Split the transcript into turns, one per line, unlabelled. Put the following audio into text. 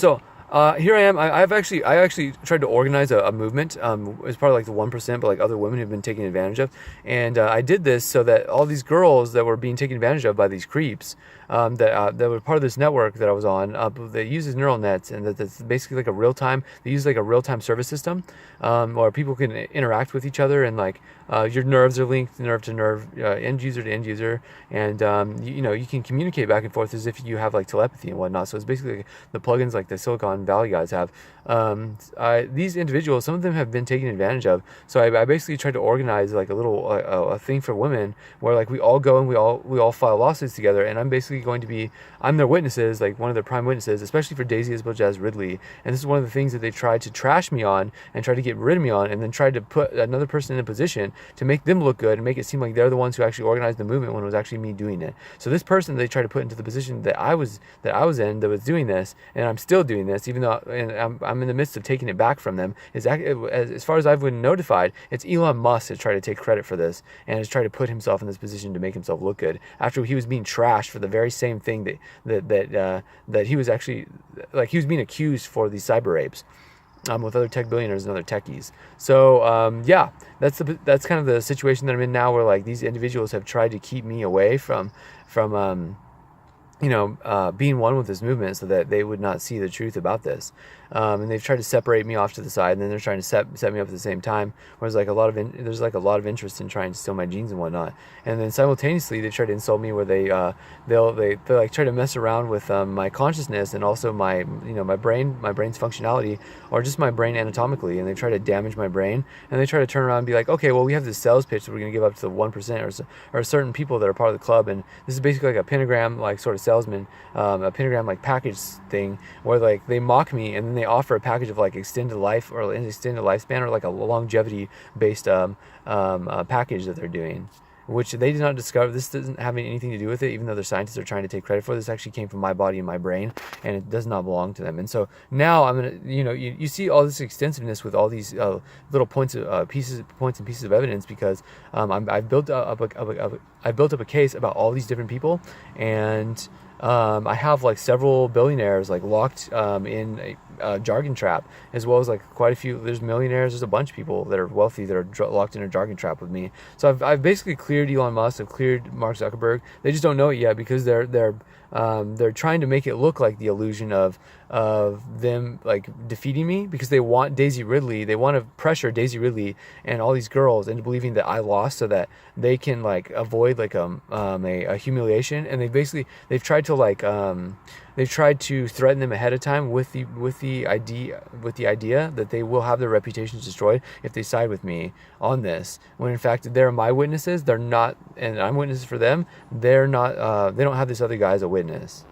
So here I am. I actually tried to organize a movement as part of like the 1%, but like other women who've been taken advantage of. And I did this so that all these girls that were being taken advantage of by these creeps that were part of this network that I was on, that uses neural nets, and that's basically like a real time. They use like a real time service system where people can interact with each other, and like your nerves are linked nerve to nerve, end user to end user, and you can communicate back and forth as if you have like telepathy and whatnot. So it's basically like the plugins like the Silicon Valley guys have. These individuals, some of them have been taken advantage of. So I basically tried to organize like a little a thing for women where like we all go and we all file lawsuits together, and I'm their witnesses, like one of their prime witnesses, especially for Daisy Isabel Jazz Ridley. And this is one of the things that they tried to trash me on and try to get rid of me on, and then tried to put another person in a position to make them look good and make it seem like they're the ones who actually organized the movement when it was actually me doing it. So this person they tried to put into the position that I was in, that was doing this, and I'm still doing this, even though I'm in the midst of taking it back from them. As far as I've been notified, it's Elon Musk that tried to take credit for this and has tried to put himself in this position to make himself look good after he was being trashed for the very same thing that he was actually, like, he was being accused for these cyber apes. With other tech billionaires and other techies. So yeah, that's kind of the situation that I'm in now, where like these individuals have tried to keep me away from being one with this movement, so that they would not see the truth about this. And they've tried to separate me off to the side, and then they're trying to set me up at the same time. Whereas like there's like a lot of interest in trying to steal my genes and whatnot. And then simultaneously they try to insult me, where they like try to mess around with my consciousness and also my brain's functionality, or just my brain anatomically. And they try to damage my brain, and they try to turn around and be like, okay, well, we have this sales pitch that we're going to give up to the 1% or certain people that are part of the club, and this is basically like a pentagram like sort of salesman, a pentagram like package thing, where like they mock me, and then they offer a package of like extended life or extended lifespan, or like a longevity based package that they're doing, which they did not discover. This doesn't have anything to do with it, even though their scientists are trying to take credit for this. Actually came from my body and my brain, and it does not belong to them. And so now I'm gonna, you see all this extensiveness with all these little points and pieces of evidence, because I've built up a case about all these different people, and I have like several billionaires like locked in a jargon trap, as well as like quite a few. There's millionaires. There's a bunch of people that are wealthy that are locked in a jargon trap with me. So I've basically cleared Elon Musk. I've cleared Mark Zuckerberg. They just don't know it yet, because they're trying to make it look like the illusion of them like defeating me, because they want Daisy Ridley. They want to pressure Daisy Ridley and all these girls into believing that I lost, so that they can like avoid like a humiliation. And they've tried to threaten them ahead of time with the idea that they will have their reputations destroyed if they side with me on this, when in fact they're my witnesses. They're not, and I'm witnesses for them. They're not. They don't have this other guy as a witness.